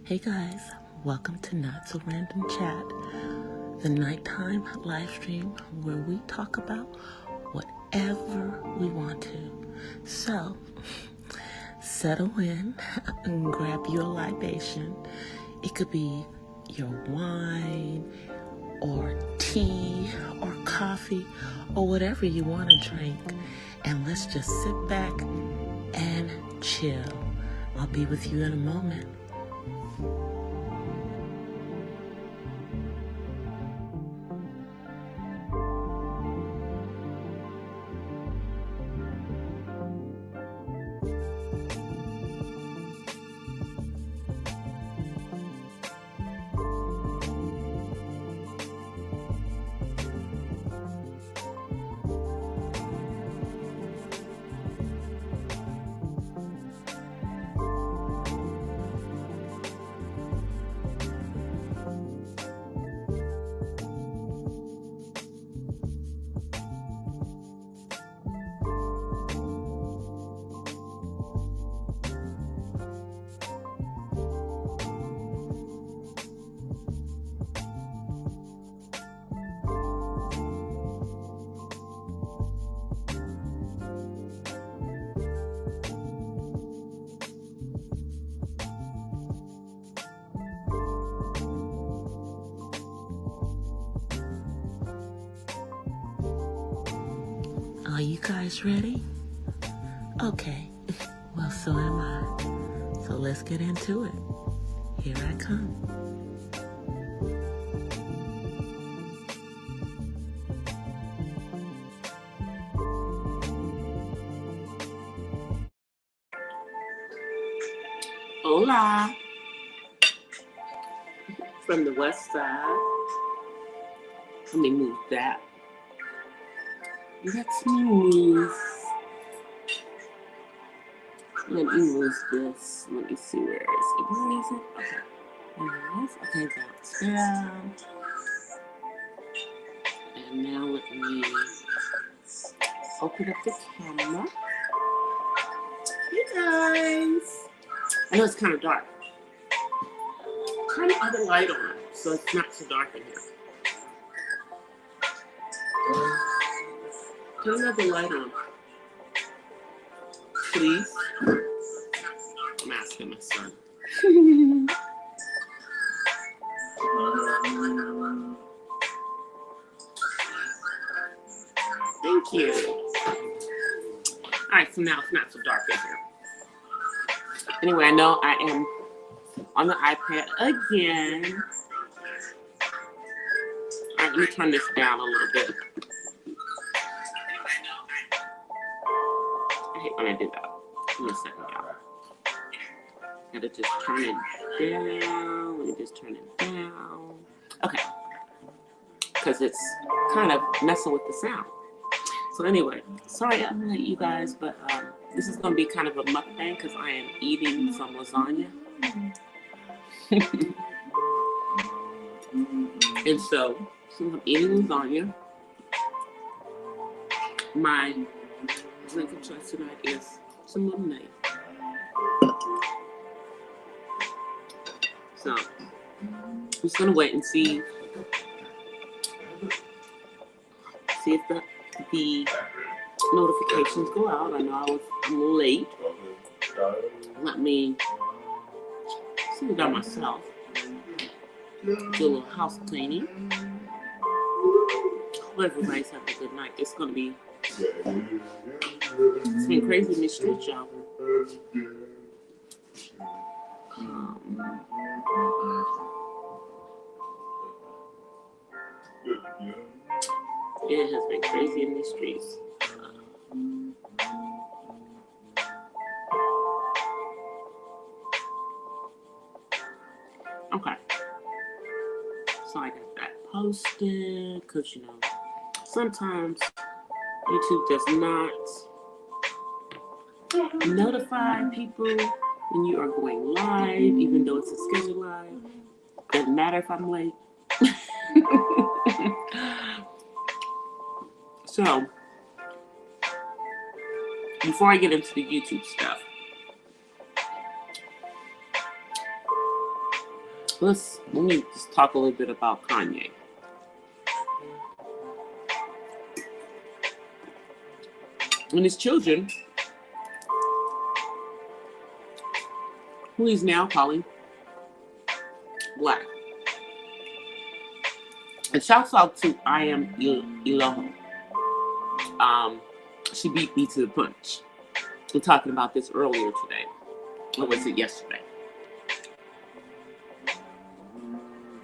Hey guys, welcome to Not So Random Chat, the nighttime live stream where we talk about whatever we want to. So, settle in and grab your libation. It could be your wine or tea or coffee or whatever you want to drink. And let's just sit back and chill. I'll be with you in a moment. Are you guys ready? Okay, well, so am I. So let's get into it. Here I come. Hola. From the west side. Let me move that. Let's move. Let me move this. Let me see where is it. Where is it? Okay. There it is. Okay, that's down. And now let me open up the camera. Hey guys. I know it's kind of dark. Turn the other light on so it's not so dark in here. Turn another light on, please. I'm asking my son. Thank you. All right, so now it's not so dark in here. Anyway, I know I am on the iPad again. All right, let me turn this down a little bit. I hate when I do that. Give me a second, y'all. Gotta just turn it down. Let me just turn it down. Okay. Because it's kind of messing with the sound. So anyway, sorry I'm late, you guys, but this is going to be kind of a mukbang because I am eating some lasagna. And so, since I'm eating lasagna, my drink of choice tonight is some lemonade. So, I'm just going to wait and see if the notifications go out. I know I was late. Let me see about myself. Do a little house cleaning. Hope everybody's having a good night. It's been crazy in the streets, y'all. It has been crazy in the streets. Okay. So I got that posted because, you know, sometimes YouTube does not notify people when you are going live, even though it's a scheduled live. Doesn't matter if I'm late. So, before I get into the YouTube stuff, let me just talk a little bit about Kanye. And his children, who he's now calling Black. And shouts out to I Am Eloho. She beat me to the punch. We're talking about this earlier today. Or was it yesterday?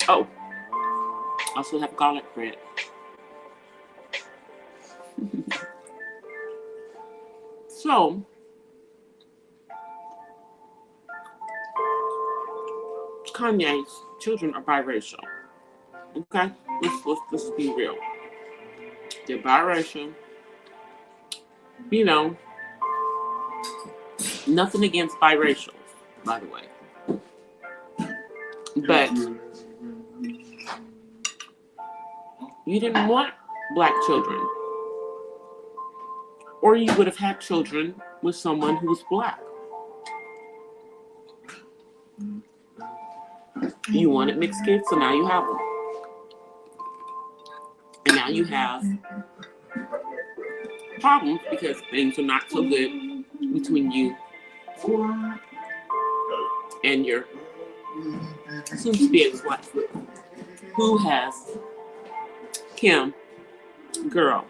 Oh, also have garlic bread. So, Kanye's children are biracial. Okay, let's be real. They're biracial. You know, nothing against biracials, by the way. But you didn't want Black children, or you would have had children with someone who was Black. You wanted mixed kids, so now you have them. And now you have problems because things are not so good between you and your soon-to-be ex-wife, who has Kim. Girl,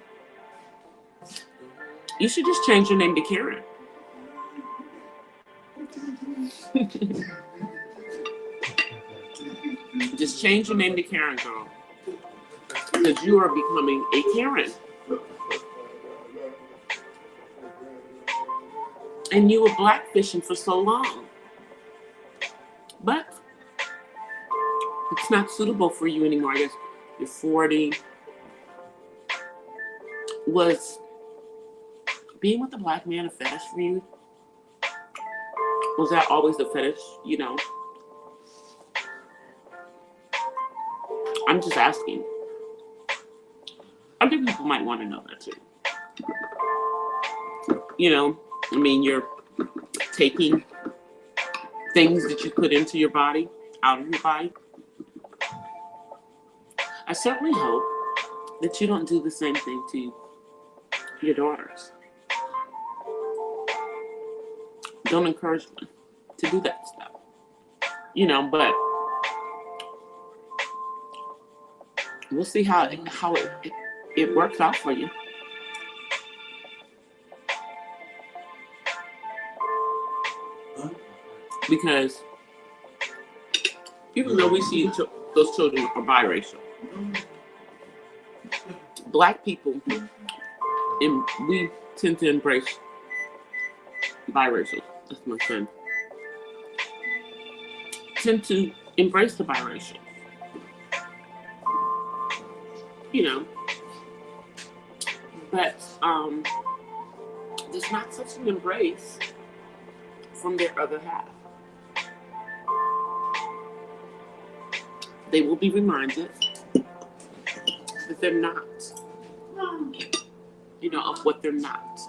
you should just change your name to Karen. Just change your name to Karen, girl. Because you are becoming a Karen. And you were blackfishing for so long. But it's not suitable for you anymore. I guess you're 40. Was being with a Black man a fetish for you? Was that always a fetish, you know? I'm just asking. Other people might want to know that too. You know, I mean, you're taking things that you put into your body, out of your body. I certainly hope that you don't do the same thing to your daughters. Don't encourage them to do that stuff. You know, but we'll see how it works out for you. Because even though we see those children are biracial, Black people, and we tend to embrace biracial. That's my friend. Tend to embrace the biracial. You know, but there's not such an embrace from their other half. They will be reminded that they're not, you know, of what they're not.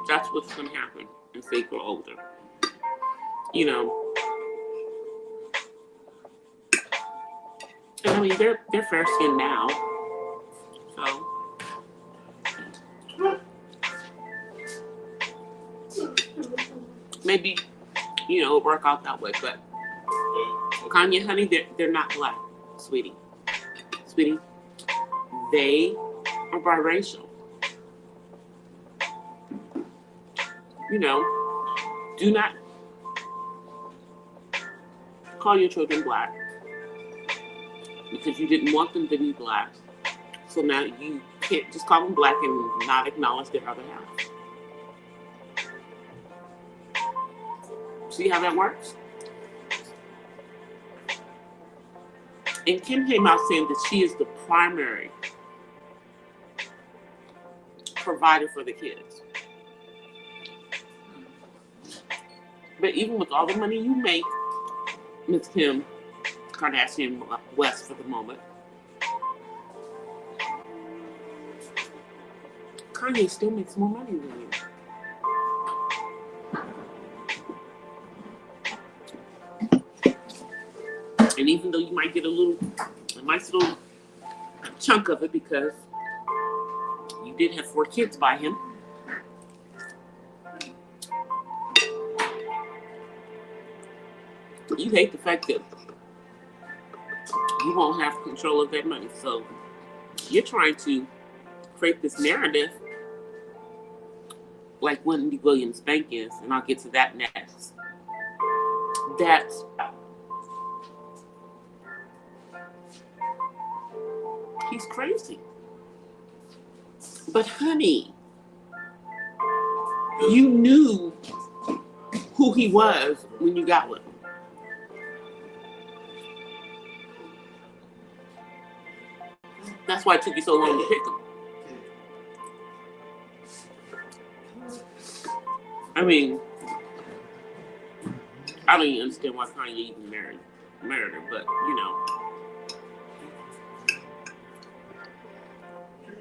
That's what's going to happen as they grow older. You know, and I mean, they're fair skinned now, so maybe, you know, work out that way. But Kanye, honey, they're not Black, sweetie. Sweetie, they are biracial. You know, do not call your children Black because you didn't want them to be Black. So now you can't just call them Black and not acknowledge their other half. See how that works? And Kim came out saying that she is the primary provider for the kids. But even with all the money you make, Miss Kim Kardashian West for the moment, Kanye still makes more money than you. And even though you might get a nice little chunk of it because you did have 4 kids by him, you hate the fact that you won't have control of that money. So you're trying to create this narrative like Wendy Williams' bank is, and I'll get to that next. That he's crazy. But honey, you knew who he was when you got with him. That's why it took you so long to pick him. I mean, I don't even understand why Kanye even married her, but you know,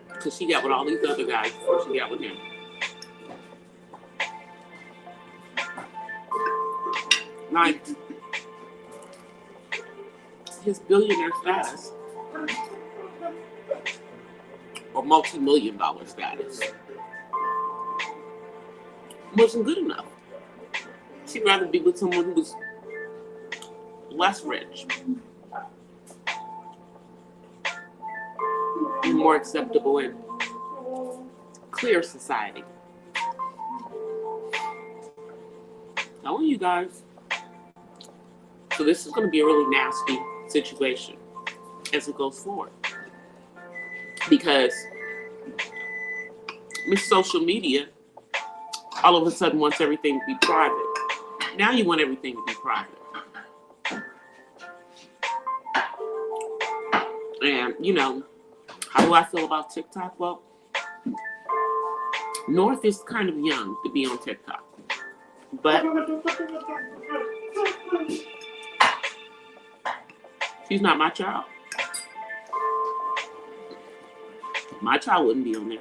because she got with all these other guys before she got with him. Like his billionaire status or multi-million-dollar status wasn't good enough. She'd rather be with someone who was less rich and more acceptable in clear society. Telling you guys. So this is going to be a really nasty situation as it goes forward. Because Miss Social Media all of a sudden wants everything to be private. Now you want everything to be private. And, you know, how do I feel about TikTok? Well, North is kind of young to be on TikTok. But she's not my child. My child wouldn't be on there.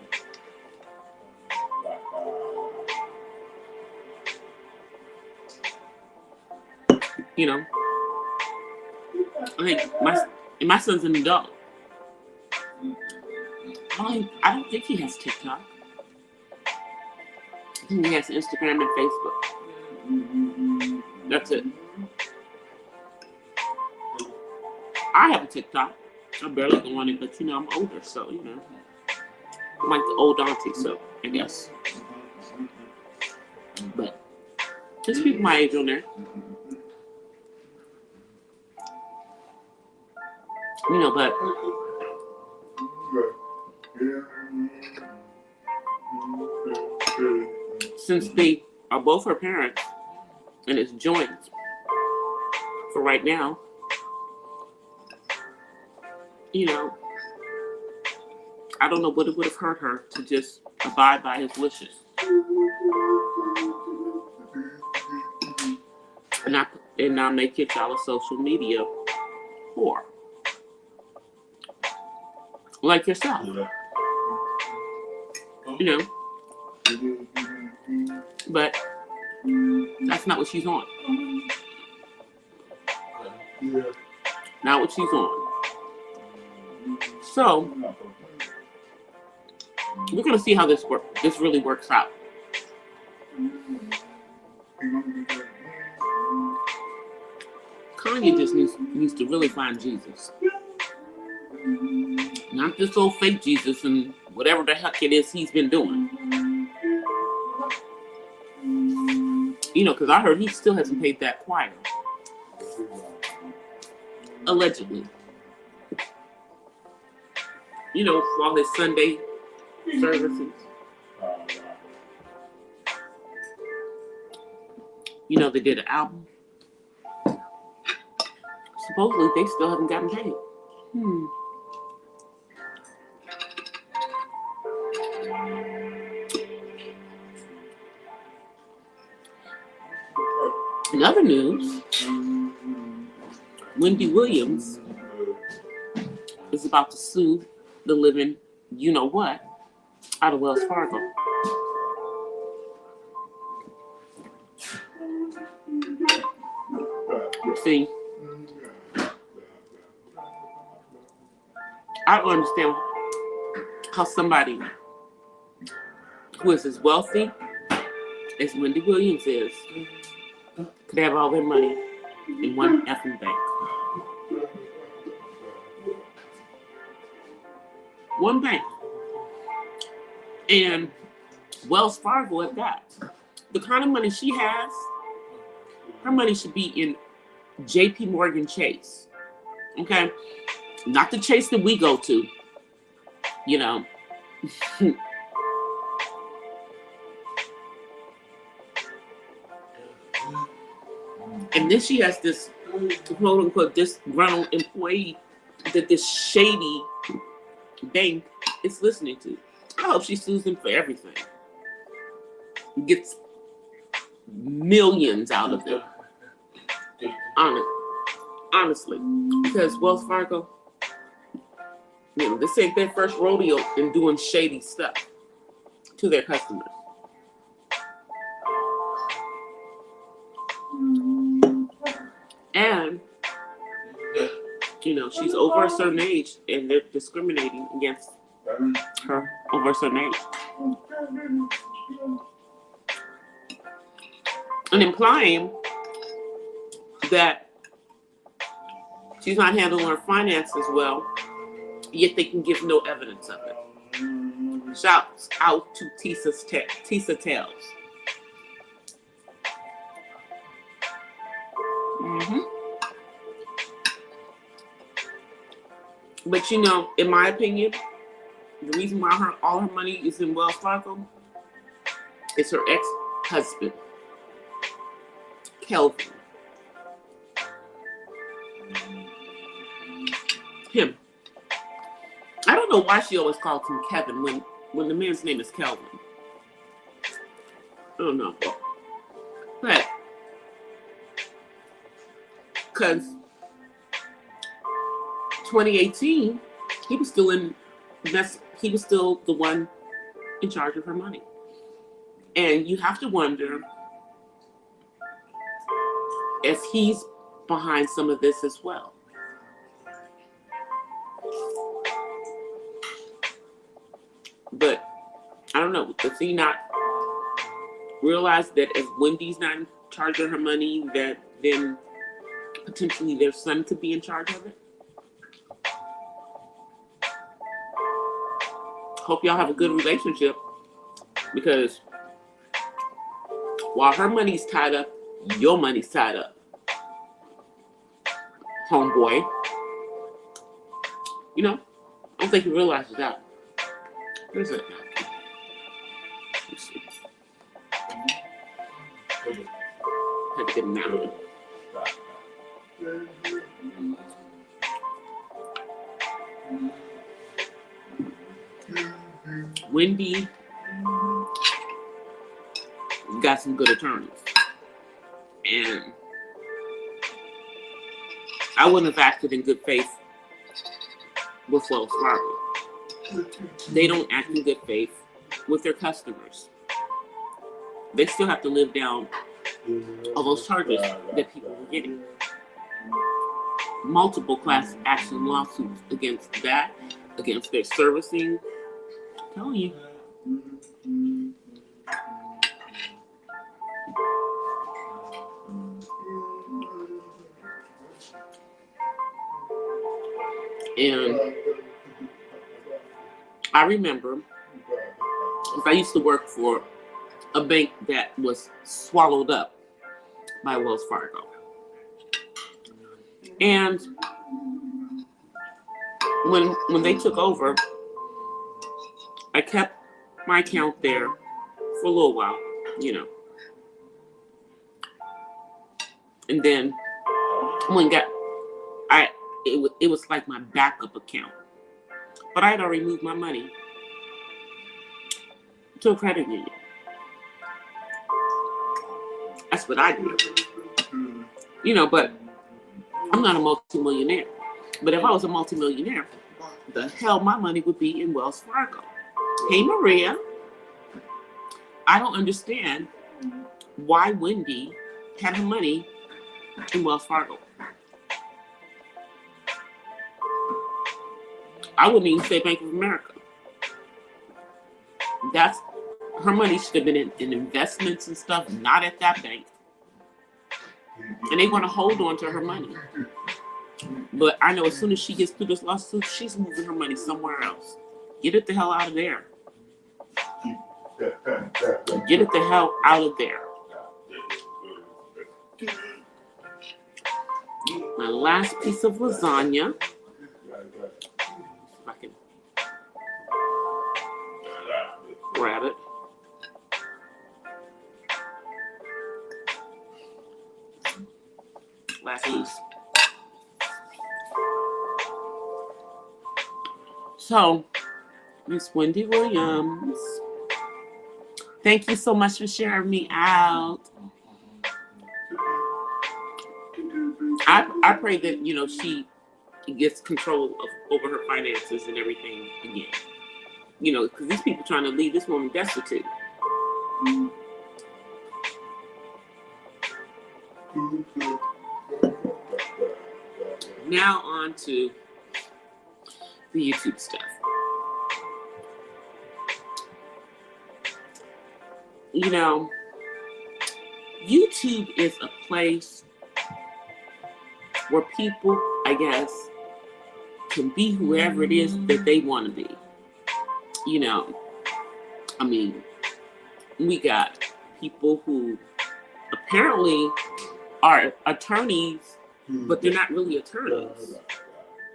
You know, I think my son's an adult. I don't think he has TikTok. I think he has Instagram and Facebook. That's it. I have a TikTok. I barely go on it, but you know, I'm older, so you know, I'm like the old auntie, so I guess. But there's people my age on there. You know, but since they are both her parents and it's joint for right now, you know, I don't know what it would have hurt her to just abide by his wishes. And now make your child a social media whore. Like yourself. You know. But that's not what she's on. Not what she's on. So we're gonna see how this really works out. Kanye just needs to really find Jesus. Not this old fake Jesus and whatever the heck it is he's been doing. You know, because I heard he still hasn't paid that choir. Allegedly. You know, for all his Sunday services. You know, they did an album. Supposedly, they still haven't gotten paid. In other news, Wendy Williams is about to sue the living you-know-what out of Wells Fargo. See, I don't understand how somebody who is as wealthy as Wendy Williams is could have all their money in one effing bank. One bank. And Wells Fargo at that. The kind of money she has, her money should be in JP Morgan Chase. Okay? Not the Chase that we go to. You know. And then she has this quote unquote disgruntled employee that this shady bank is listening to. I hope she sues them for everything. Gets millions out of it. Honestly. Because Wells Fargo, you know, this ain't their first rodeo in doing shady stuff to their customers. And, you know, she's over a certain age and they're discriminating against her over a certain age. And implying that she's not handling her finances well, yet they can give no evidence of it. Shouts out to Tisa Tales. But you know, in my opinion, the reason why all her money is in Wells Fargo is her ex-husband, Kelvin. Him. I don't know why she always calls him Kevin when the man's name is Kelvin. I don't know. But because 2018, he was still the one in charge of her money. And you have to wonder if he's behind some of this as well. But I don't know, does he not realize that if Wendy's not in charge of her money, that then potentially their son could be in charge of it? Hope y'all have a good relationship, because while her money's tied up, your money's tied up, homeboy. You know, I don't think he realizes that. Where's it? Let's see. Had to get him out. Wendy got some good attorneys, and I wouldn't have acted in good faith with Wells Fargo. They don't act in good faith with their customers. They still have to live down all those charges that people were getting. Multiple class action lawsuits against that, against their servicing. I'm telling you. And I remember, because I used to work for a bank that was swallowed up by Wells Fargo. And when they took over, I kept my account there for a little while, you know. And then when it was like my backup account. But I had already moved my money to a credit union. That's what I did. You know, but I'm not a multimillionaire. But if I was a multimillionaire, the hell my money would be in Wells Fargo. Hey, Maria. I don't understand why Wendy had her money in Wells Fargo. I wouldn't even say Bank of America. That's her money should have been in investments and stuff, not at that bank. And they want to hold on to her money. But I know as soon as she gets through this lawsuit, she's moving her money somewhere else. Get it the hell out of there. Get it the hell out of there. My last piece of lasagna. If I can grab it. Last piece. So, Miss Wendy Williams, thank you so much for sharing me out. I pray that, you know, she gets control over her finances and everything again. You know, because these people trying to leave this woman destitute. Now on to the YouTube stuff. You know, YouTube is a place where people, I guess, can be whoever it is that they want to be. You know, I mean, we got people who apparently are attorneys, but they're not really attorneys.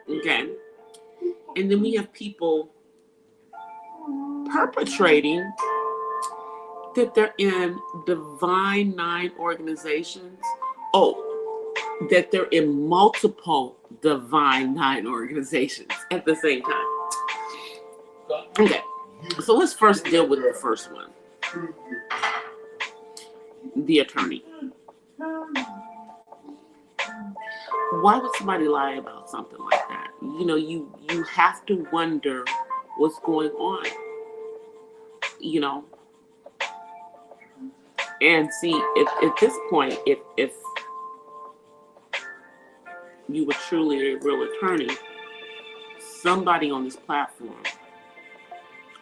Okay? And then we have people perpetrating that they're in Divine Nine organizations. Oh, that they're in multiple Divine Nine organizations at the same time. Okay, so let's first deal with the first one. The attorney. Why would somebody lie about something like that? You know, you have to wonder what's going on. You know? And see, at this point, if you were truly a real attorney, somebody on this platform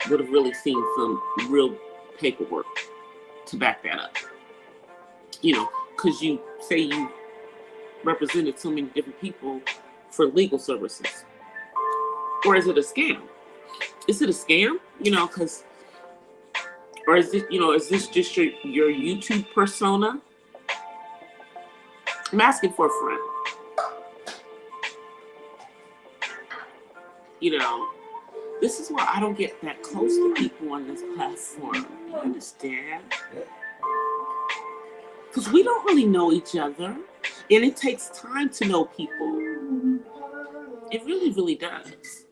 would have really seen some real paperwork to back that up. You know, because you say you represented so many different people for legal services. Or is it a scam? Is it a scam? You know, because, or is it, you know, is this just your YouTube persona? I'm asking for a friend. You know, this is why I don't get that close to people on this platform. You understand? Because we don't really know each other. And it takes time to know people. It really, really does.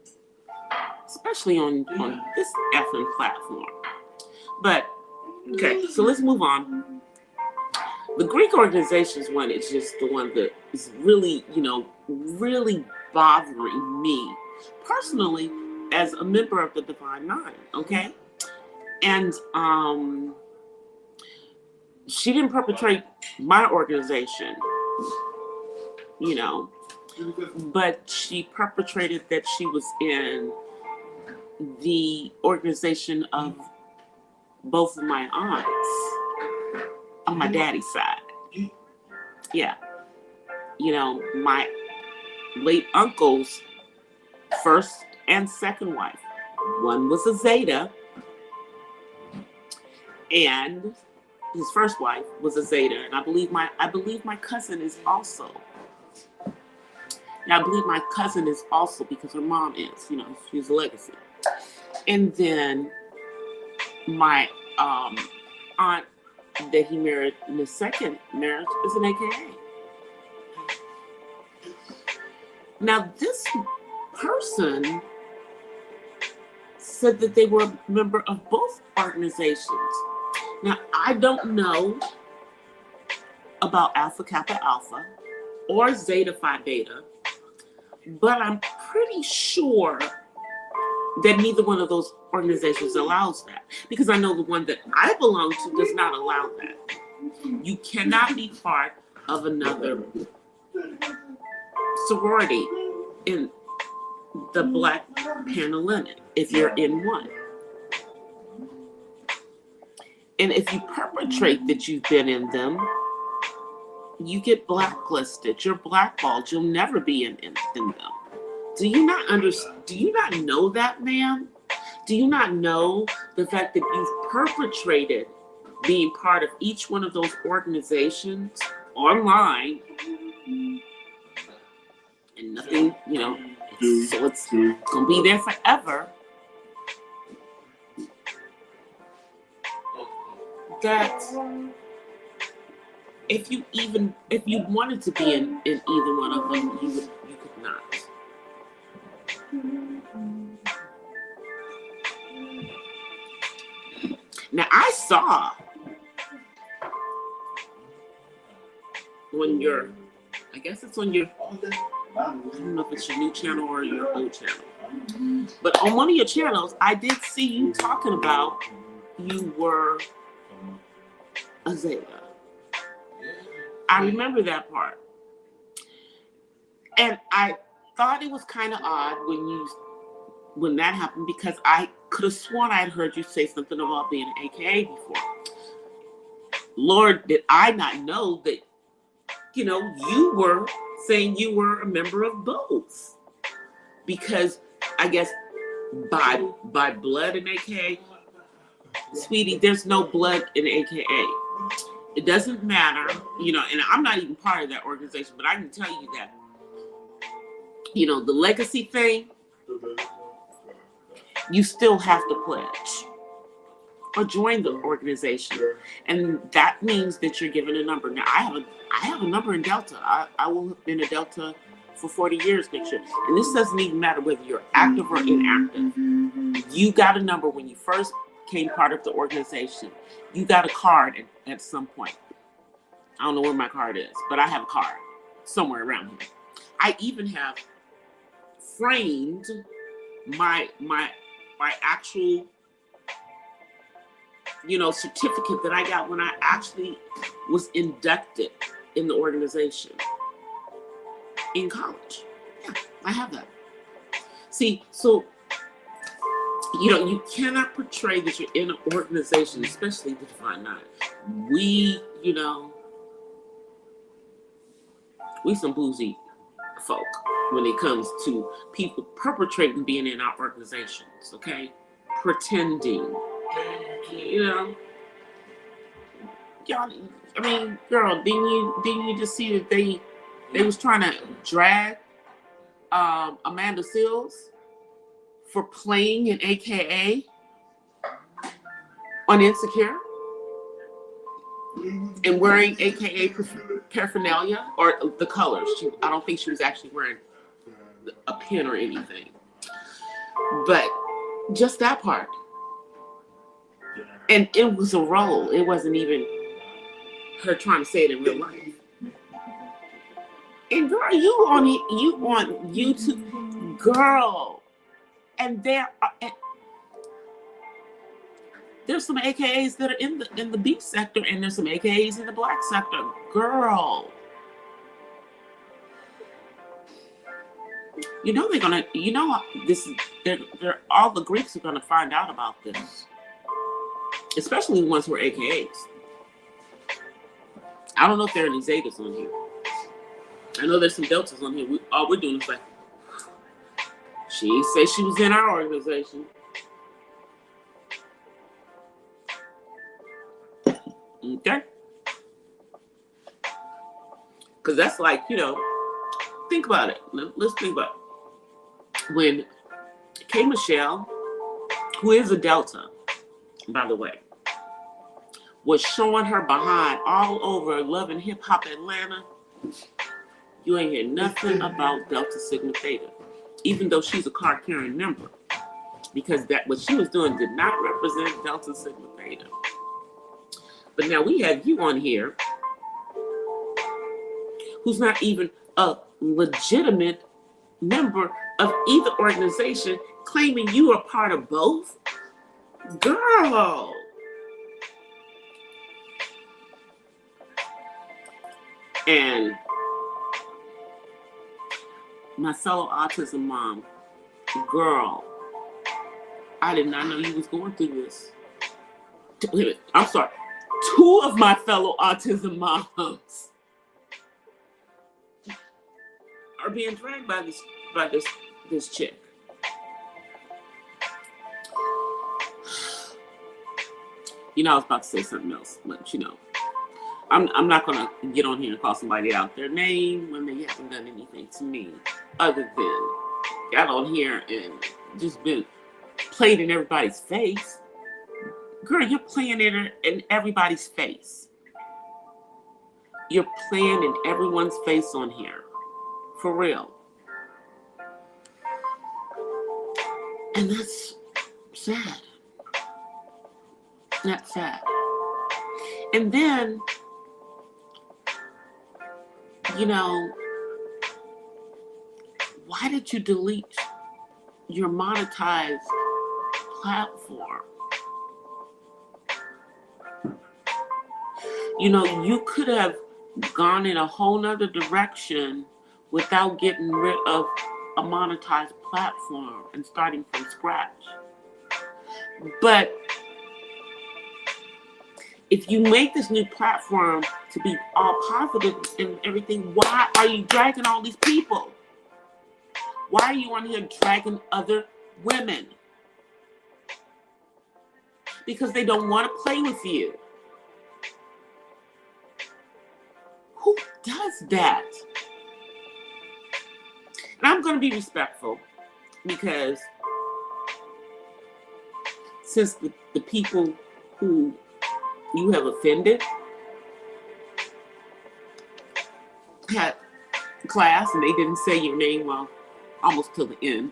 Especially on this effing platform. But, okay, so let's move on. The Greek organizations one is just the one that is really, you know, really bothering me personally as a member of the Divine Nine, okay? And she didn't perpetrate my organization, you know, but she perpetrated that she was in the organization of both of my aunts on my daddy's side. Yeah. You know, my late uncle's first and second wife. One was a Zeta, and his first wife was a Zeta, and I believe my cousin is also. Now I believe my cousin is also because her mom is, you know, she's a legacy. And then my aunt that he married in his second marriage is an AKA. Now this person said that they were a member of both organizations. Now, I don't know about Alpha Kappa Alpha or Zeta Phi Beta, but I'm pretty sure that neither one of those organizations allows that, because I know the one that I belong to does not allow that. You cannot be part of another sorority in the black panhellenic if you're in one. And if you perpetrate that you've been in them, you get blacklisted. You're blackballed. You'll never be in them. Do you not understand? Do you not know that, ma'am? Do you not know the fact that you've perpetrated being part of each one of those organizations online, and nothing, so it's gonna be there forever? That if you wanted to be in either one of them, you could not. Now I saw on your, I guess it's on your, I don't know if it's your new channel or your old channel, but on one of your channels, I did see you talking about you were a Zeta. I remember that part. And I thought it was kind of odd when that happened, because I could have sworn I had heard you say something about being an AKA before. Lord, did I not know that, you were saying you were a member of both. Because I guess by blood in AKA, sweetie, there's no blood in AKA. It doesn't matter, and I'm not even part of that organization, but I can tell you that, the legacy thing, you still have to pledge or join the organization. And that means that you're given a number. Now, I have a number in Delta. I will have been a Delta for 40 years next year. And this doesn't even matter whether you're active or inactive. You got a number when you first became part of the organization. You got a card at some point. I don't know where my card is, but I have a card somewhere around here. I even have framed my actual, certificate that I got when I actually was inducted in the organization in college. Yeah, I have that. See, so, you cannot portray that you're in an organization, especially the Divine Nine. We some boozy folk when it comes to people perpetrating being in our organizations, okay? Pretending, y'all, I mean, girl, didn't you just see that they was trying to drag Amanda Seals for playing an AKA on Insecure and wearing AKA paraphernalia or the colors. I don't think she was actually wearing a pin or anything, but just that part. And it was a role. It wasn't even her trying to say it in real life. And girl, you on YouTube, girl, and there's some AKAs that are in the beef sector, and there's some AKAs in the black sector, girl. They're gonna, this is they're all the Greeks are gonna find out about this, especially the ones who are AKAs. I don't know if there are any Zetas on here. I know there's some Deltas on here. All we're doing is like, she ain't say she was in our organization. Okay? Because that's like, think about it. Let's think about it. When K. Michelle, who is a Delta, by the way, was showing her behind all over Love and Hip Hop Atlanta, you ain't hear nothing about Delta Sigma Theta, even though she's a card-carrying member, because that what she was doing did not represent Delta Sigma Theta. But now we have you on here who's not even a legitimate member of either organization, claiming you are part of both. Girl. And my fellow autism mom, Girl, I did not know you was going through this. Wait a minute, I'm sorry. 2 of my fellow autism moms are being dragged by this chick. You know, I was about to say something else, but you know, I'm not gonna get on here and call somebody out their name when they haven't done anything to me, other than got on here and just been played in everybody's face. Girl, you're playing in everybody's face. You're playing in everyone's face on here, for real. And that's sad. That's sad. And then, you know, why did you delete your monetized platform? You know, you could have gone in a whole nother direction without getting rid of a monetized platform and starting from scratch. But if you make this new platform to be all positive and everything, why are you dragging all these people? Why are you on here dragging other women? Because they don't want to play with you. Who does that? And I'm going to be respectful, because since the people who you have offended had class and they didn't say your name, well, almost till the end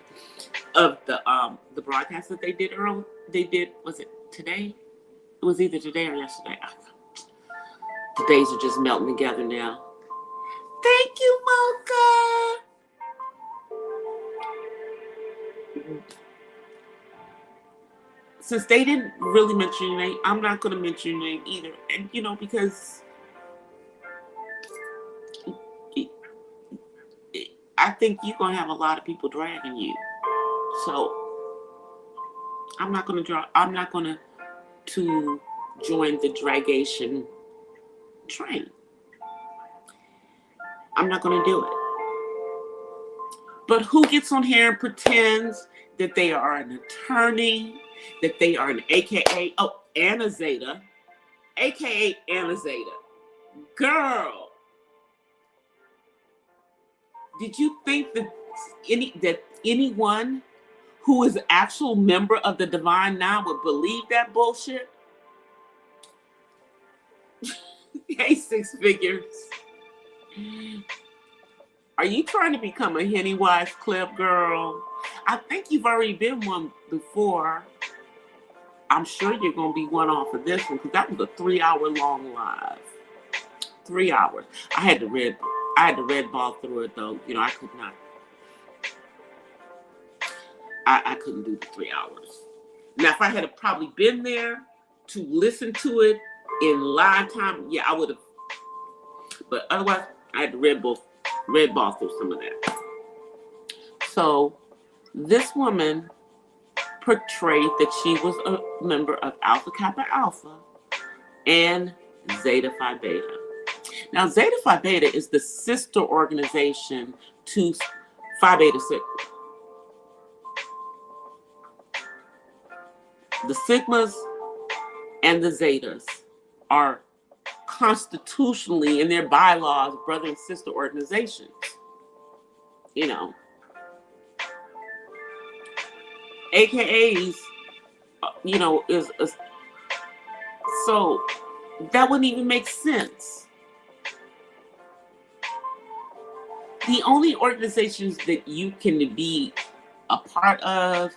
of the broadcast that they did early. They did, was it today? It was either today or yesterday. The days are just melting together now. Thank you, Mocha. Since they didn't really mention your name, I'm not going to mention your name either. And, you know, because I think you're going to have a lot of people dragging you. So I'm not going to join the dragation train. I'm not going to do it. But who gets on here and pretends that they are an attorney, that they are an AKA, oh, Anna Zeta, AKA Anna Zeta. Girl, did you think that anyone who is an actual member of the Divine Nine would believe that bullshit? Hey, 6 figures. Are you trying to become a Henny Wise Clip, girl? I think you've already been one before. I'm sure you're going to be one off of this one, because that was a 3-hour long live. 3 hours. I had to red ball through it, though. You know, I could not. I couldn't do the 3 hours. Now, if I had probably been there to listen to it in live time, yeah, I would have. But otherwise, I had to red ball through some of that. So this woman portrayed that she was a member of Alpha Kappa Alpha and Zeta Phi Beta. Now, Zeta Phi Beta is the sister organization to Phi Beta Sigma. The Sigmas and the Zetas are constitutionally, in their bylaws, brother and sister organizations. You know, AKAs, you know, so that wouldn't even make sense. The only organizations that you can be a part of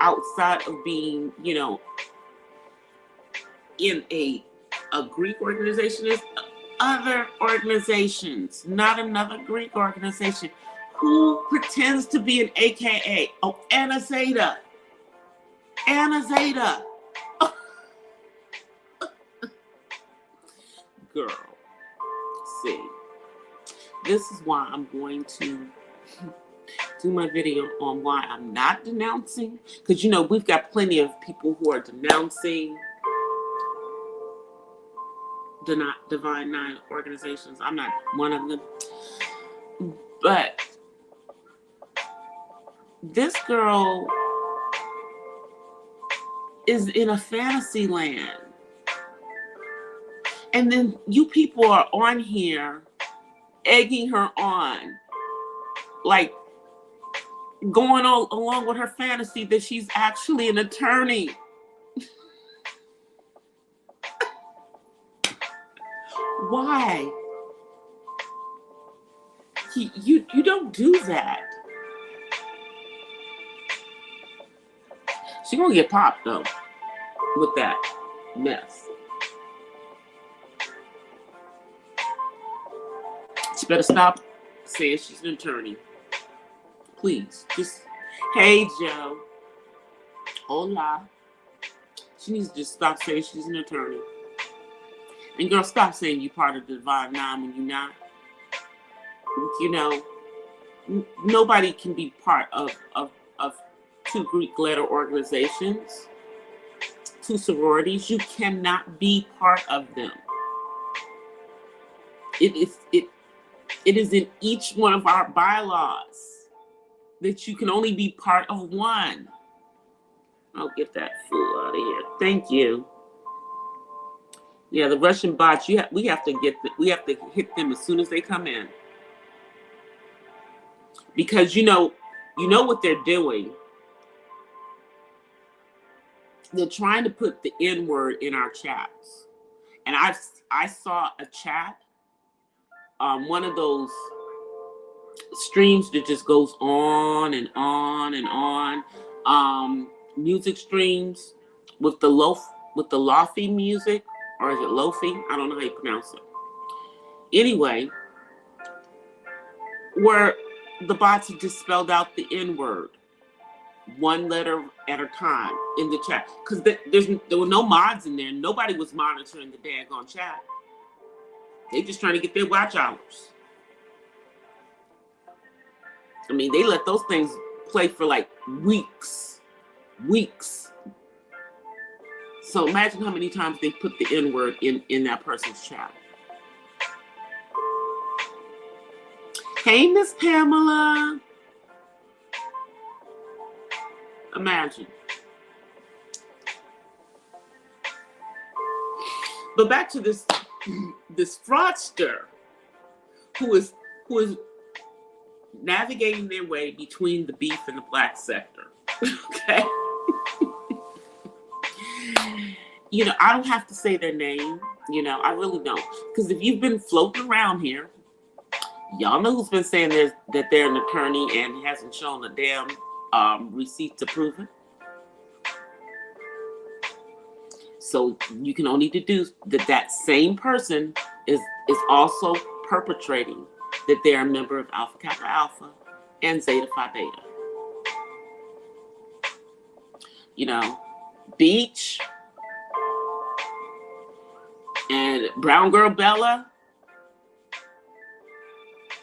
outside of being, you know, in a Greek organization is other organizations, not another Greek organization. Who pretends to be an AKA? Oh, Anna Zeta. Anna Zeta. Girl, see, this is why I'm going to do my video on why I'm not denouncing. Because, you know, we've got plenty of people who are denouncing Divine Nine organizations. I'm not one of them. But this girl is in a fantasy land. And then you people are on here egging her on, like going along with her fantasy that she's actually an attorney. Why? You don't do that. She's gonna get popped though with that mess. She better stop saying she's an attorney. Please, just, hey Joe, hola. She needs to just stop saying she's an attorney. And girl, stop saying you're part of the Divine Nine when you're not. You know, nobody can be part of two Greek letter organizations, two sororities. You cannot be part of them. It is in each one of our bylaws that you can only be part of one. I'll get that fool out of here. Thank you. Yeah, the Russian bots. We have to hit them as soon as they come in, because you know what they're doing. They're trying to put the N word in our chats, and I saw a chat, one of those streams that just goes on and on and on, music streams with the lofi music, or is it lofi? I don't know how you pronounce it. Anyway, where the bots have just spelled out the N word, one letter at a time in the chat, because there were no mods in there. Nobody was monitoring the daggone chat. They just trying to get their watch hours. I mean, they let those things play for like weeks. So imagine how many times they put the N word in that person's chat. Hey, Miss Pamela. Imagine. But back to this fraudster who is navigating their way between the beef and the black sector. Okay. You know, I don't have to say their name. You know, I really don't. Because if you've been floating around here, y'all know who's been saying that they're an attorney and hasn't shown a damn receipt to prove it. So you can only deduce that same person is also perpetrating that they're a member of Alpha Kappa Alpha and Zeta Phi Beta. You know, Beach and Brown Girl Bella,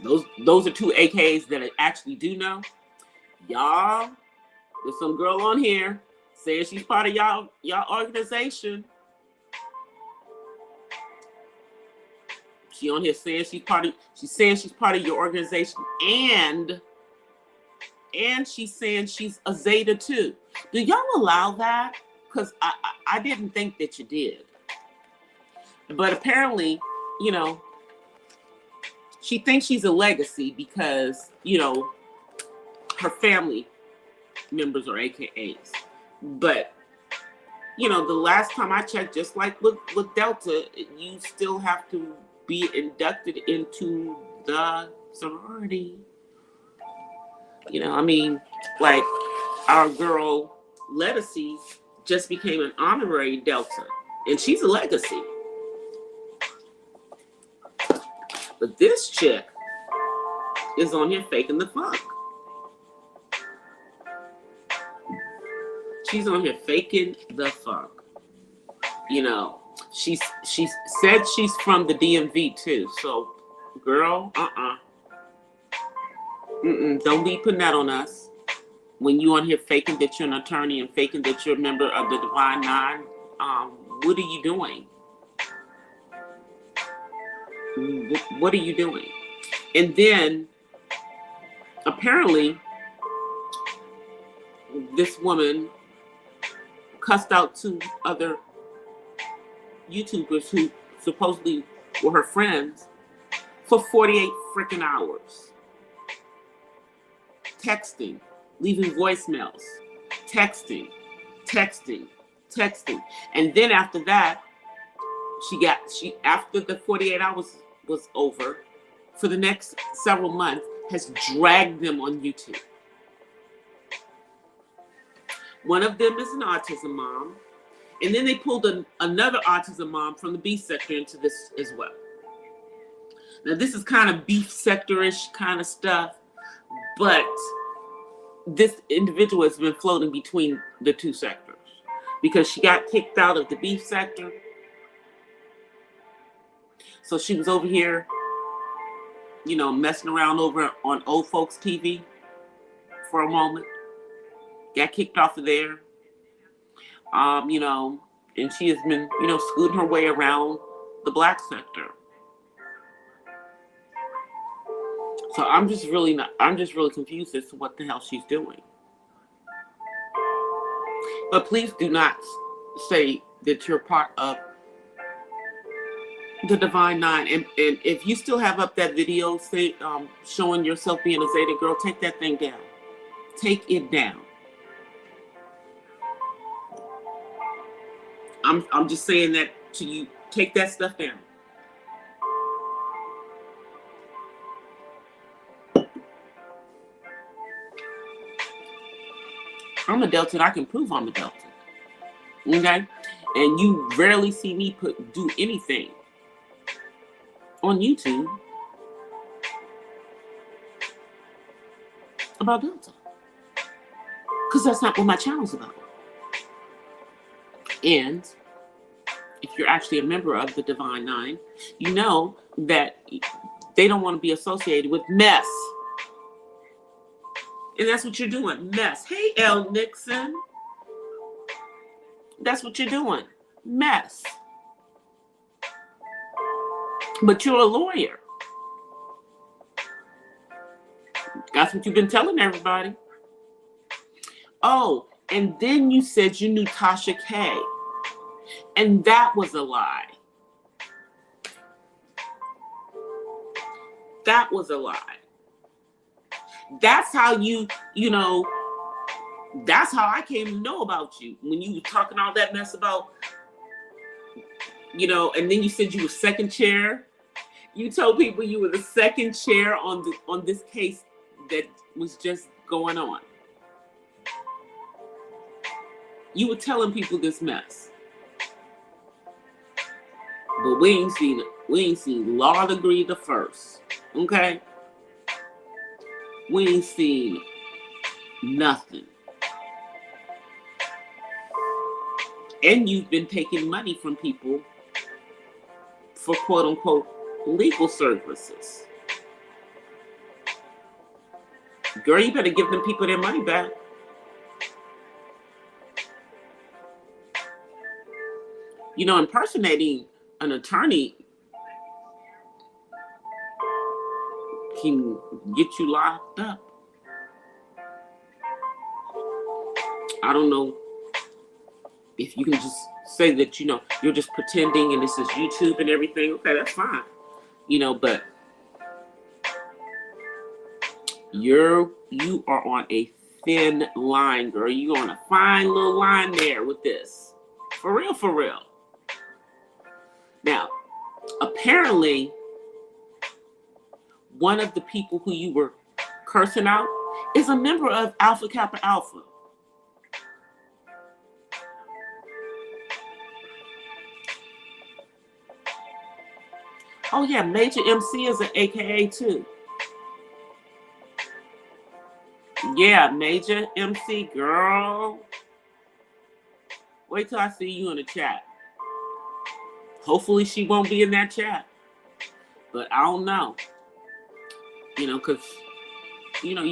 those are two AKs that I actually do know. Y'all, there's some girl on here saying she's part of y'all organization. She on here saying she's part of your organization, and she's saying she's a Zeta too. Do y'all allow that? Because I didn't think that you did. But apparently, you know, she thinks she's a legacy because, you know, her family members are AKAs. But, you know, the last time I checked, just like with Delta, you still have to be inducted into the sorority. You know, I mean, like our girl Legacy just became an honorary Delta, and she's a legacy. But this chick is on here faking the funk. She's on here faking the funk. You know, she said she's from the DMV too. So, girl, Don't be putting that on us. When you on here faking that you're an attorney and faking that you're a member of the Divine Nine, what are you doing? What are you doing? And then, apparently, this woman cussed out 2 other YouTubers who supposedly were her friends for 48 freaking hours. Texting, leaving voicemails, texting. And then after that, after the 48 hours was over, for the next several months, has dragged them on YouTube. One of them is an autism mom. And then they pulled another autism mom from the beef sector into this as well. Now, this is kind of beef sector-ish kind of stuff, but this individual has been floating between the 2 sectors because she got kicked out of the beef sector. So she was over here, messing around over on old folks TV for a moment. Got kicked off of there. And she has been, scooting her way around the black sector. So I'm just really confused as to what the hell she's doing. But please do not say that you're part of the Divine Nine. And if you still have up that video showing yourself being a Zeta girl, take that thing down. Take it down. I'm just saying that to you. Take that stuff down. I'm a Delta, and I can prove I'm a Delta. Okay? And you rarely see me do anything on YouTube about Delta. Because that's not what my channel's about. And if you're actually a member of the Divine Nine, you know that they don't want to be associated with mess. And that's what you're doing, mess. Hey, L. Nixon. That's what you're doing, mess. But you're a lawyer. That's what you've been telling everybody. Oh, and then you said you knew Tasha K. And that was a lie. That was a lie. That's how that's how I came to know about you. When you were talking all that mess about, and then you said you were second chair. You told people you were the second chair on this case that was just going on. You were telling people this mess. But we ain't seen Law Degree the First. Okay? We ain't seen nothing. And you've been taking money from people for quote unquote legal services. Girl, you better give them people their money back. Impersonating an attorney can get you locked up. I don't know if you can just say that, you're just pretending and this is YouTube and everything. Okay, that's fine. But you are on a thin line, girl. You're on a fine little line there with this. For real, for real. Now, apparently, one of the people who you were cursing out is a member of Alpha Kappa Alpha. Oh yeah, Major MC is an AKA too. Yeah, Major MC, girl. Wait till I see you in the chat. Hopefully she won't be in that chat. But I don't know. Because You know,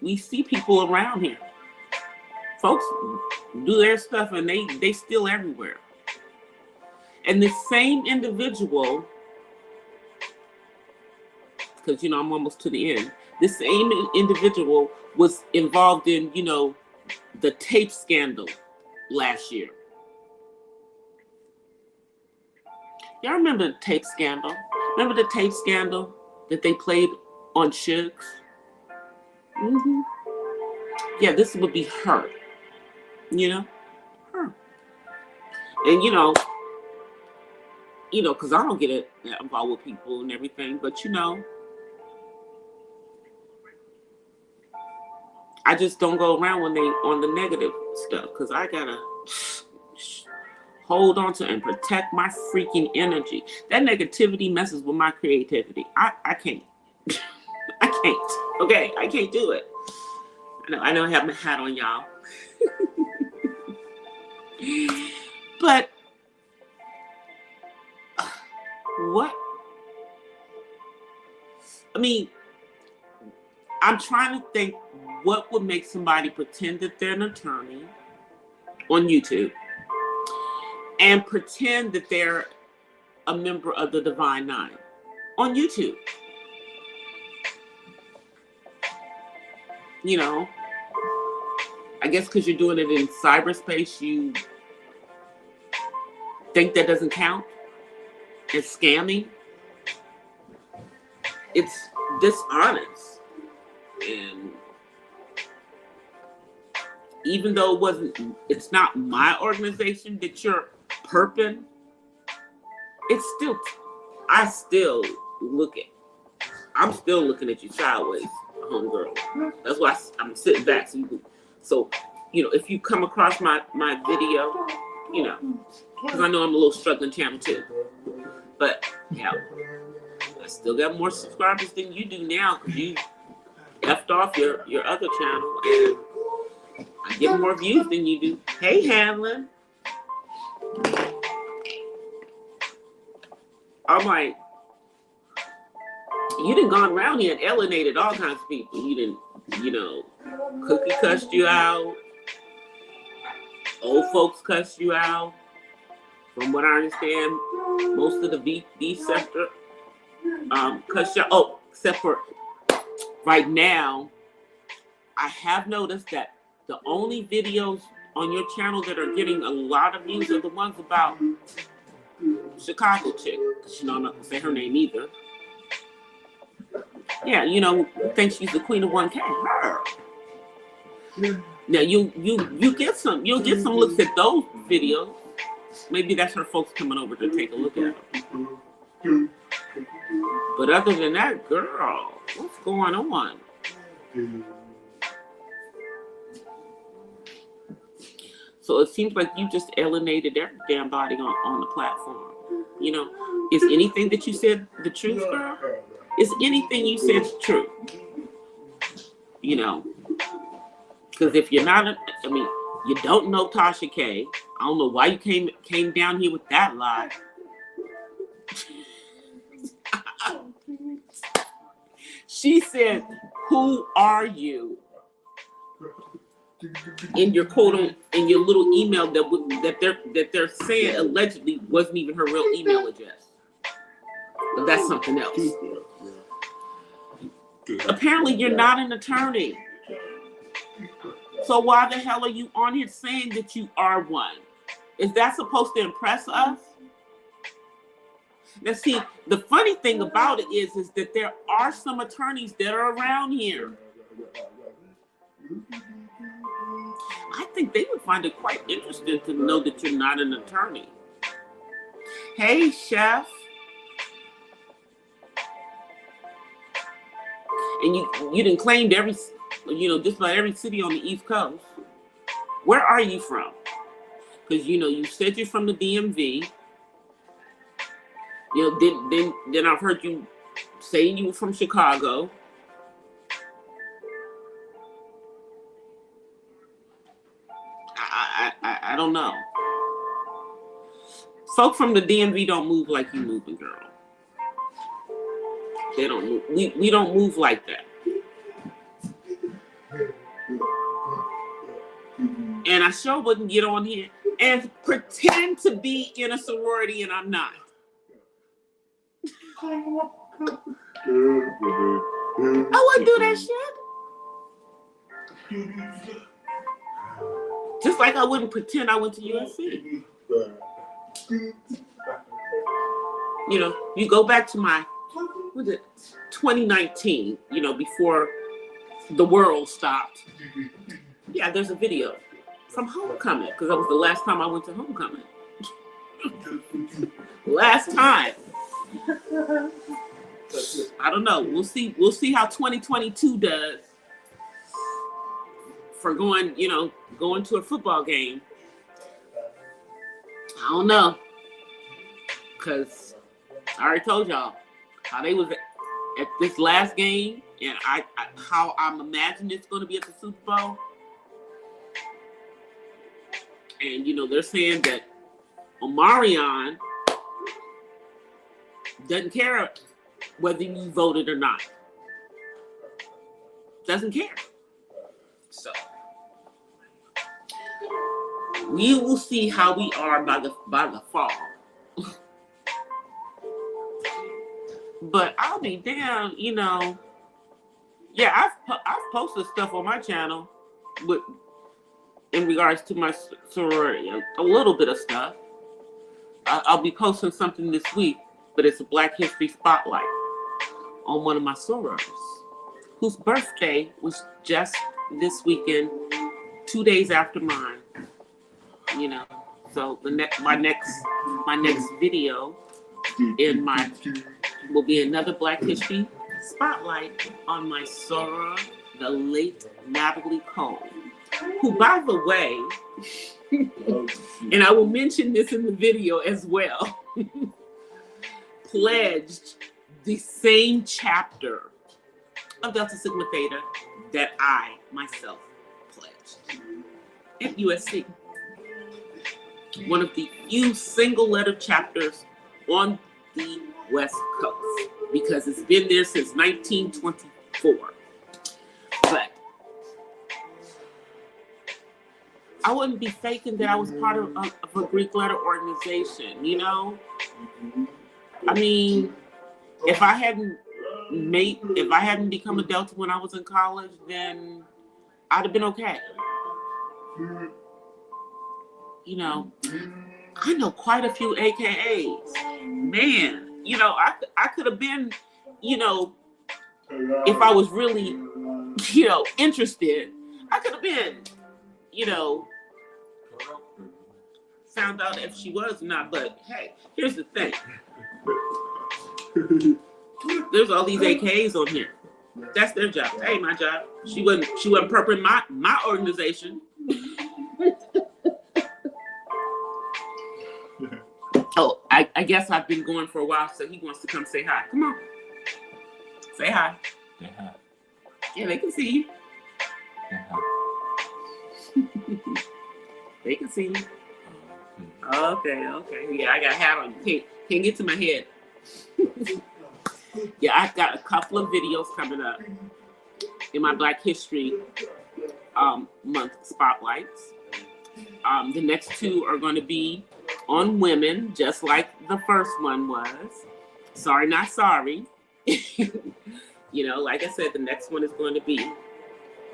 we see people around here. Folks do their stuff and they still everywhere. And the same individual, because, you know, I'm almost to the end. The same individual was involved in, you know, the tape scandal last year. Y'all remember the tape scandal? Remember the tape scandal that they played on Shugs? Mm-hmm. Yeah, this would be her. You know? Her. And, you know, because I don't get involved with people and everything, but, you know, I just don't go around when they on the negative stuff, because I gotta hold on to and protect my freaking energy. That negativity messes with my creativity. I can't. I can't. Okay, I can't do it. I know I have my hat on, y'all. But what? I mean, I'm trying to think what would make somebody pretend that they're an attorney on YouTube and pretend that they're a member of the Divine Nine on YouTube. You know, I guess because you're doing it in cyberspace, you think that doesn't count? It's scamming. It's dishonest. And even though it's not my organization that you're perping, it's still, I'm still looking at you sideways, homegirl. That's why I'm sitting back. So, you know, if you come across my video, you know, because I know I'm a little struggling channel too. But, yeah, I still got more subscribers than you do now, because you effed off your other channel, and I get more views than you do. Hey, Hanlon. I'm like, you done gone around here and alienated all kinds of people. You didn't, you know, Cookie cussed you out. Old folks cussed you out. From what I understand, most of the V sector cussed you out. Oh, except for right now, I have noticed that the only videos on your channel that are getting a lot of views are the ones about Chicago chick. You know, I'm not gonna say her name either. Yeah, you know, think she's the queen of 1K. Her. Now you'll get some looks at those videos. Maybe that's her folks coming over to take a look at them. But other than that, girl, what's going on? So it seems like you just alienated every damn body on the platform. You know, is anything that you said the truth, girl? Is anything you said true? You know, because if you're not, I mean, you don't know Tasha K. I don't know why you came down here with that lie. She said, "Who are you?" In your in your little email that they're saying allegedly wasn't even her real email address. But that's something else. Apparently, you're not an attorney. So why the hell are you on here saying that you are one? Is that supposed to impress us? Now, see, the funny thing about it is that there are some attorneys that are around here. I think they would find it quite interesting to know that you're not an attorney. Hey, Chef. And you done claimed every, you know, just about every city on the East Coast. Where are you from? Because, you know, you said you're from the DMV. You know, then I've heard you saying you were from Chicago. I don't know. Folk from the DMV don't move like you moving, girl. They don't move. We don't move like that. And I sure wouldn't get on here and pretend to be in a sorority and I'm not. I wouldn't do that shit. Just like I wouldn't pretend I went to USC. You know, you go back to my, what was it, 2019, you know, before the world stopped. Yeah, there's a video from homecoming, because that was the last time I went to homecoming. Last time. I don't know. We'll see how 2022 does for going, you know, going to a football game. I don't know. Because I already told y'all how they was at this last game and how I'm imagining it's going to be at the Super Bowl. And, you know, they're saying that Omarion doesn't care whether you voted or not. Doesn't care. So we will see how we are by the fall. But I'll be damn, you know. Yeah, I've posted stuff on my channel in regards to my sorority, a little bit of stuff. I'll be posting something this week, but it's a Black History Spotlight on one of my sorors, whose birthday was just this weekend, 2 days after mine. You know, so my next video will be another Black History Spotlight on my soror, the late Natalie Cole, who, by the way, and I will mention this in the video as well, pledged the same chapter of Delta Sigma Theta that I myself pledged at USC. One of the few single letter chapters on the West Coast, because it's been there since 1924. But I wouldn't be faking that I was part of a Greek letter organization, you know? I mean, if I hadn't become a Delta when I was in college, then I'd have been okay. You know, I know quite a few AKAs. Man, you know, I could have been, you know, if I was really, you know, interested, I could have been, you know, found out if she was or not. But hey, here's the thing. There's all these AKAs on here. That's their job. That ain't my job. She wasn't purping my organization. Oh, I guess I've been going for a while, so he wants to come say hi. Come on. Say hi. Say hi. Yeah, they can see you. Say hi. They can see you. Okay. Yeah, I got a hat on. Can't get to my head. Yeah, I've got a couple of videos coming up in my Black History Month spotlights. The next two are going to be on women, just like the first one was. Sorry, not sorry. You know, like I said, the next one is going to be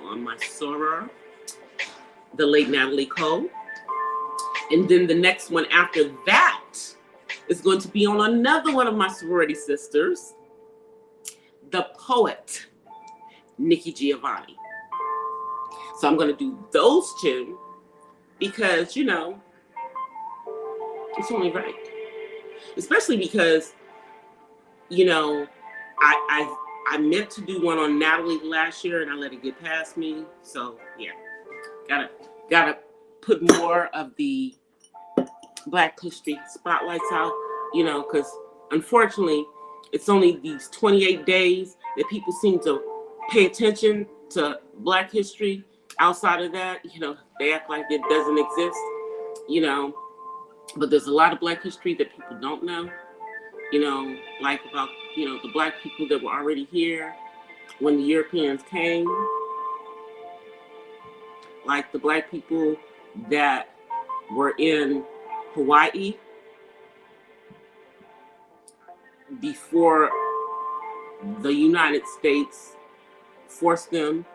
on my soror, the late Natalie Cole. And then the next one after that is going to be on another one of my sorority sisters, the poet, Nikki Giovanni. So I'm going to do those two because, you know, it's only right. Especially because, you know, I meant to do one on Natalie last year and I let it get past me. So yeah, gotta put more of the Black History spotlights out, you know, because unfortunately it's only these 28 days that people seem to pay attention to Black history. Outside of that, you know, they act like it doesn't exist, you know. But there's a lot of Black history that people don't know, you know, like about, you know, the Black people that were already here when the Europeans came. like the black people that were in Hawaii before the United States forced them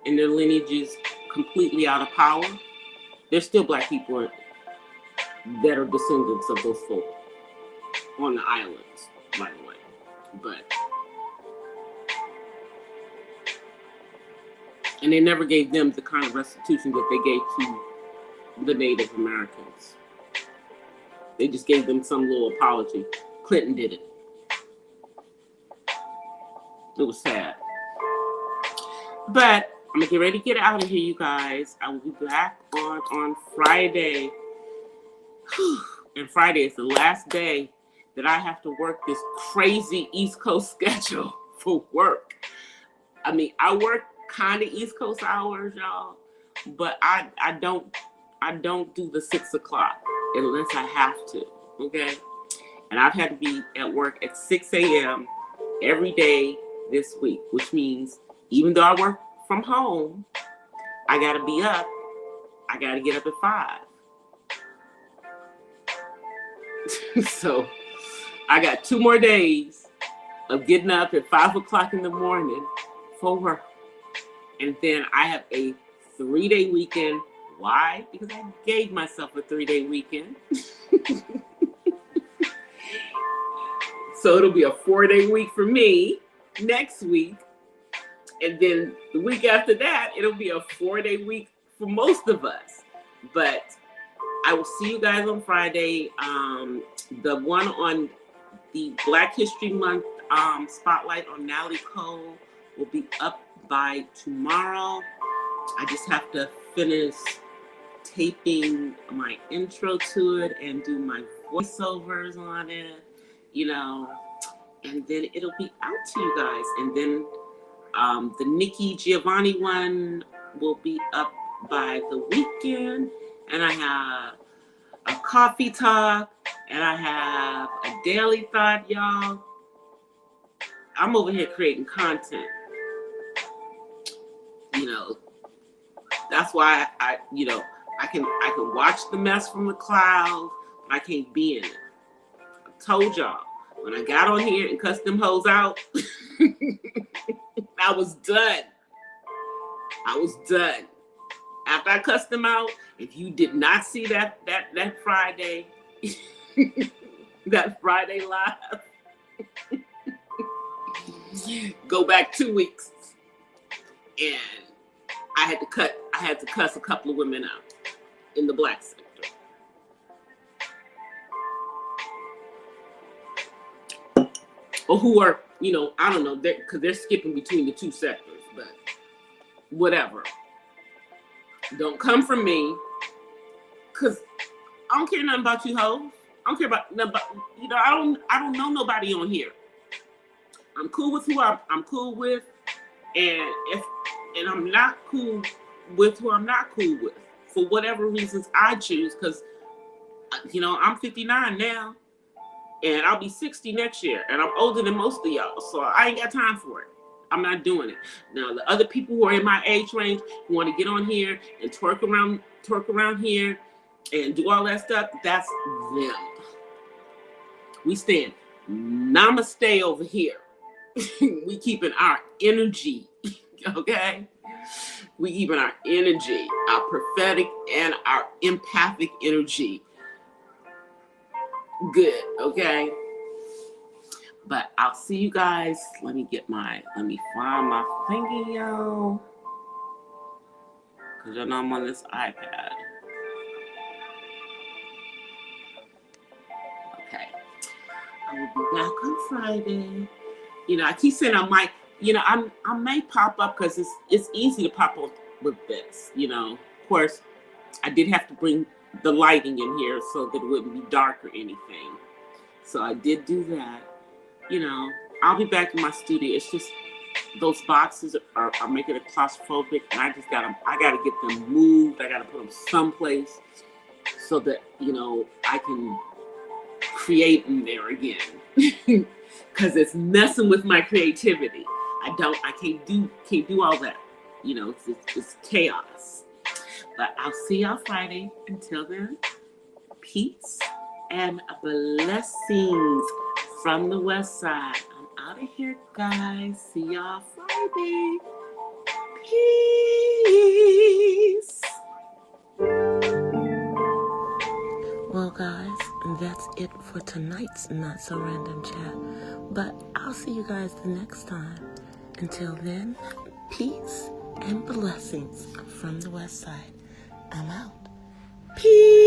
and their lineages completely out of power. There's still black people that are descendants of those folk on the islands, by the way. And they never gave them the kind of restitution that they gave to the Native Americans. They just gave them some little apology. Clinton did it. It was sad. But I'm gonna get ready to get out of here, you guys. I will be back on Friday. And Friday is the last day that I have to work this crazy East Coast schedule for work. I mean, I work kind of East Coast hours, y'all, but I don't do the 6 o'clock unless I have to, okay? And I've had to be at work at 6 a.m. every day this week, which means even though I work from home, I gotta be up. I gotta get up at 5. So I got 2 more days of getting up at 5 o'clock in the morning for work. And then I have a 3-day weekend. Why? Because I gave myself a 3-day weekend. So it'll be a 4-day week for me next week. And then the week after that, it'll be a 4-day week for most of us. But I will see you guys on Friday. The one on the Black History Month spotlight on Natalie Cole will be up by tomorrow. I just have to finish taping my intro to it and do my voiceovers on it, you know, and then it'll be out to you guys. And then the Nikki Giovanni one will be up by the weekend. And I have a coffee talk, and I have a daily thought, y'all. I'm over here creating content. You know, that's why I can watch the mess from the clouds, but I can't be in it. I told y'all, when I got on here and cussed them hoes out, I was done. After I cussed them out, if you did not see that Friday, that Friday live, go back 2 weeks. And I had to cuss a couple of women out in the black sector. Or who are, you know, I don't know, because they're skipping between the 2 sectors, but whatever. Don't come for me, because I don't care nothing about you hoes. I don't care about nothing about, you know, I don't know nobody on here. I'm cool with who I'm cool with, and I'm not cool with who I'm not cool with for whatever reasons I choose, because, you know, I'm 59 now, and I'll be 60 next year, and I'm older than most of y'all, so I ain't got time for it. I'm not doing it. Now, the other people who are in my age range who want to get on here and twerk around here and do all that stuff, that's them. We stand namaste over here. We keeping our energy, okay? We keeping our energy, our prophetic and our empathic energy good, okay? But I'll see you guys. Let me find my thingy, y'all. Because I know I'm on this iPad. Okay. I will be back on Friday. You know, I keep saying I might, you know, I may pop up because it's easy to pop up with this, you know. Of course, I did have to bring the lighting in here so that it wouldn't be dark or anything. So I did do that. You know, I'll be back in my studio. It's just those boxes are making it claustrophobic, and I gotta get them moved. I gotta put them someplace so that, you know, I can create in there again. Because it's messing with my creativity. I can't do all that. You know, it's chaos. But I'll see y'all Friday. Until then, peace and blessings from the West Side. I'm out of here, guys. See y'all Friday. Peace. Well, guys, that's it for tonight's Not So Random Chat. But I'll see you guys the next time. Until then, peace and blessings from the West Side. I'm out. Peace.